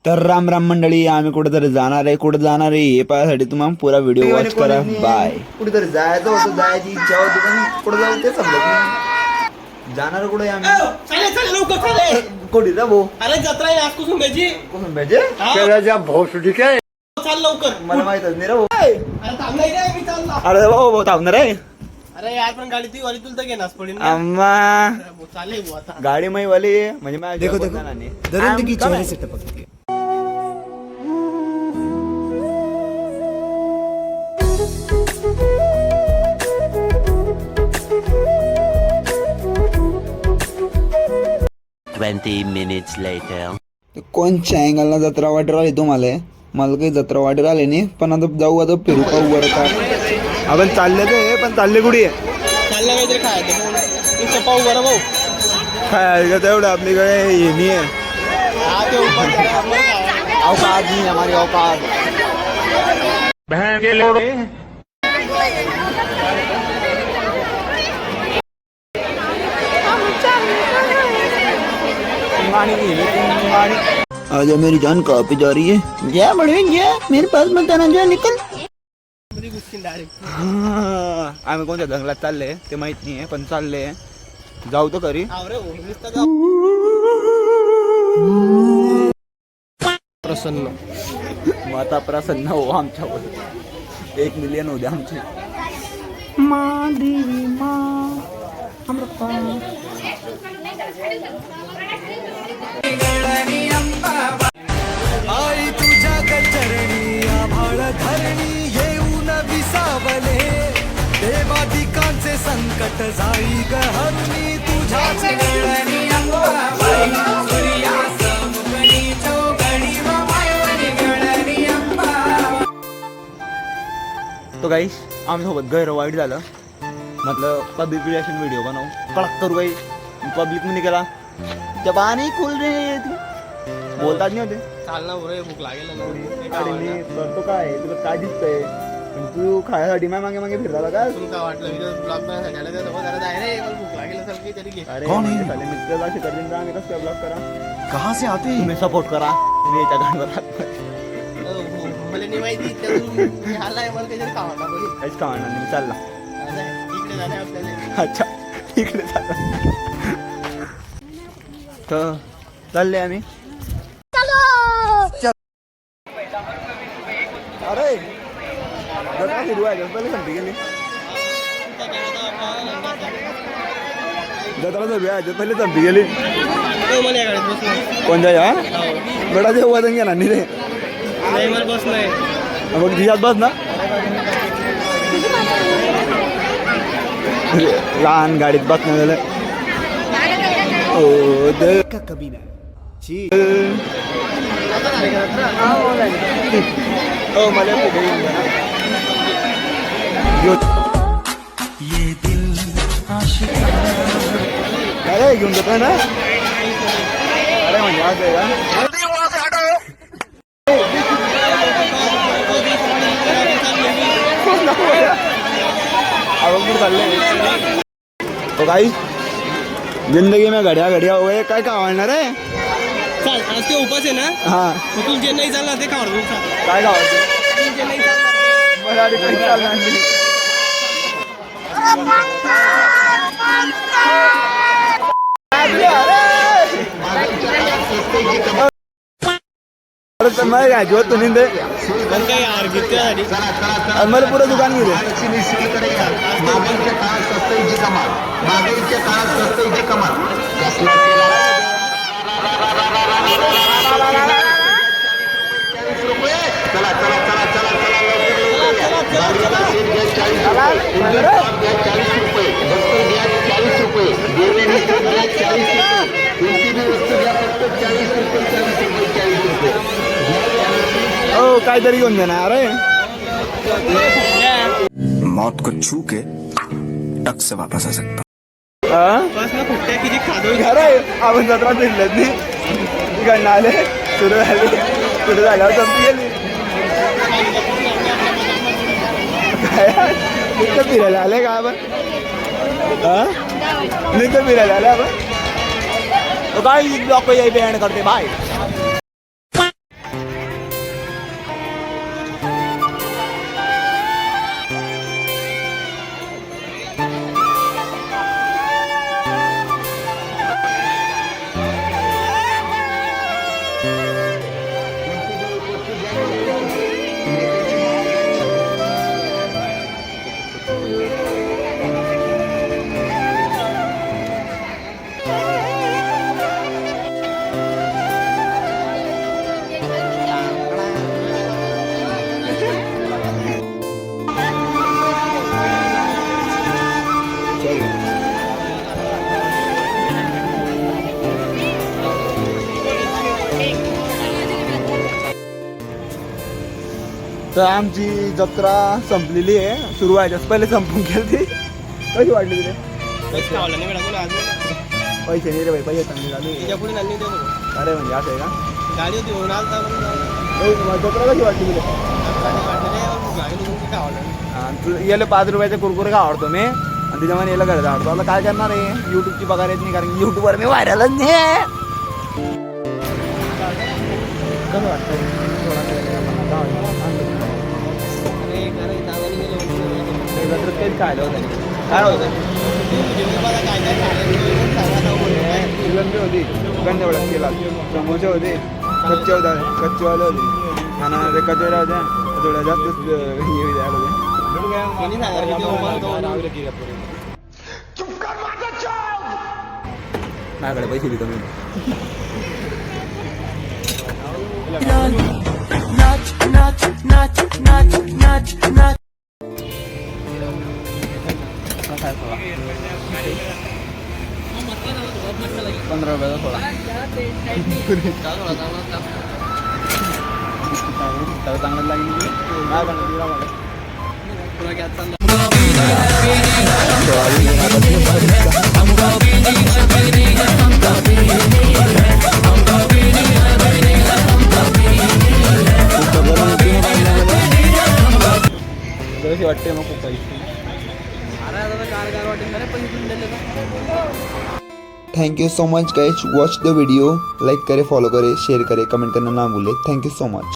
तर राम राम मंडळी, आम्ही कुठेतरी जाणार आहे हे पाहण्यासाठी तुम्हाला पुरा व्हिडिओ वॉच करा. बाय. कुठेतरी जायचं होतं, जायची इच्छा होती पण कुठे जाऊ ते समजत नाही. जाणार कुठे आम्ही? चालेल लवकर चालेल. कोणी जा भाऊ? अरे जत्रा आहे आज कुसुंब्याची. कुसुंब्याची भाऊ सुटी काय? चाल लवकर. मला माहितच नाही रे भाऊ. अरे थांबलाय काय मी चालला. अरे भाऊ थांबणार आहे. अरे यार पण गाडी ती वाली तुला तर घेणार पडेल ना. अम्मा चालेल भाऊ आता. गाडी मै वाली म्हणजे माझ्या देखो सेटअप. minutes later. कोणच्या अँगलला जत्रा वाटेर आली तुम्हाला? मला काही जत्रा वाटेर आले नाही, पण आता जाऊ, आता फिरू पाहू वर का. आपण चालले ते, पण चालले कुठे? चाललं काहीतरी खायचं पाहू बरं भाऊ. काय तेवढं आपल्याकडे हे नाही आहे. हा ते औकात नाही हमारी औकात. आज मेरी जान कहाँ पे जा रही है? जा बड़े जा, मेरे पास मत आना, जा निकल. आम्ही कोणत्या जंगलात चालले ते माहित नाही आहे, पण चालले जाऊ तर खरी. प्रसन्न माता प्रसन्न हो आमच्यावर. 1 मिलियन होते आमचे. माँ देवी माँ आई तुझ्या चरणी आभाळ धरणी येऊन विसावले. देवादिकांचे संकट जाई गहरुनी तुझ्याच गळणी अंबाबाई. सूर्यासमुखनी चौघडी वायुनी गळणी अंबाबाई. तो गाईस आमच्यासोबत गैर वाईट झालं. मतलब पब्लिक रिएक्शन व्हिडिओ बनवू कड़क करू बाई. पब्लिक मध्ये केला जब पाणी खुल रे बोलतात नाही होते. चालना बरं भूक लागेल ना. अरे मी करतो काय, तुला काय दिसतंय? पण तू खायसाठी मागे मागे फिरला का? तुला वाटलं व्हिडिओ ब्लॉग बनवायसाठी आलं तर जरा जाय रे. मला भूक लागेल असेल की तरी घे. अरे साले मित्र असे कर देईन, आम्ही कसं ब्लॉग करा. कहाँ से आते तुम्ही सपोर्ट करा. मी याच्या गाडीवर मला नाही माहिती त्यातून आलाय मला त्याच्यात खावा बोली. काहीच खाणार नाही, मी चालला. इकडे जाणे आपल्याला. अच्छा इकडे चालला. तर चालले आम्ही. अरे जत्रा सुरू आहे, पहिले संपी गेली. जत्रा सुरू आहे, पहिले संपी गेली. मला या गाडीत बसलो. कोणत्या या गडाचे वजन घ्या ना नाही रे. नाही मला बस नाही. मग तिच्यात बस ना. लहान गाडीत बसणं झालं. कभी ना मला ये दिल आशिक. अरे घेऊन जातोय ना. अरे म्हणजे आज आहे का? तो काही जिंदगी में घड्या घड्या हो गए. काय आवडणार आहे? चाल आज ते उपास आहे ना. हा तू जे नाही चालला ते खावर काय गावाचं? जे नाही चालला मला आधी काही चालणार नाही. मैं घ्यायची होत तुम्ही ते पण काही यार घेतल्यासाठी मला पुरं दुकान गेले. मागीच्या काळात स्वस्ताईची कमाल. मागीच्या काळात स्वस्ताईची कमाल. चला चला चला चला चला घ्या 40 रुपये. दत्तर घ्या 40 रुपये. देवेंद्र घ्या 40 रुपये. कोणती वस्तू घ्या फक्त 40 रुपये 40 रुपये 40 रुपये. हो काहीतरी घेऊन देणार. अरे मौत को छू के टक से वापस आ सकता. बस ना फुट्ट्या किती खादो. अरे आपण जत्रा फिरलेत नाही. इकडनं आले, सुरू झाल्यावर संपी गेली. नुसतं फिरायला आले का आपण? नुसतं फिरायला आले आपण. तो काय ब्लॉक को यही बैंड करते भाई. तर आमची जत्रा संपलेली आहे, सुरू व्हायच्याच पहिले संपून गेली ती. कशी वाटली तुला? पैसे खावला नाही मिळाला कोणी अजून पैसे नाही रे बाई, पैसे चांगले झाले. तिच्या पुढे नाही देऊ अरे म्हणजे असं आहे का? गाडी होती होऊन आलता पण जत्रा कशी वाटली तुला? गाडी वाटलं गाडी निघून कुठे आवडलं हा, तू याला 5 रुपयाचे कुरकुरे का आवडतो मी आणि त्याच्यामध्ये याला घरचा आवडतो. आता काय करणार आहे, युट्यूबची पगार येत नाही कारण युट्यूबवर मी व्हायरलच नाही आहे. कसं वाटतं थोडा अरे खरं चांगलं गेलं जत्रेत काहीच खायला होतं नाही. काय होतं काय काय खायला सांगा चिकन होती, चिकन तेवढं केला, समोसे होते, कच्चे होते, कच्चेवाले होते आणि ते कचोऱ्या होत्या थोड्या जास्तच हे द्यायला कोणी सांगा माझ्याकडे पैसे बी कमी ₹15 थोडा चांगलं लागेल. कशी वाटते मग खूप पैसे. Thank you so much guys, watch the video, like करे, फॉलो करे, शेयर करे, कमेंट करना ना भूले. Thank you so much.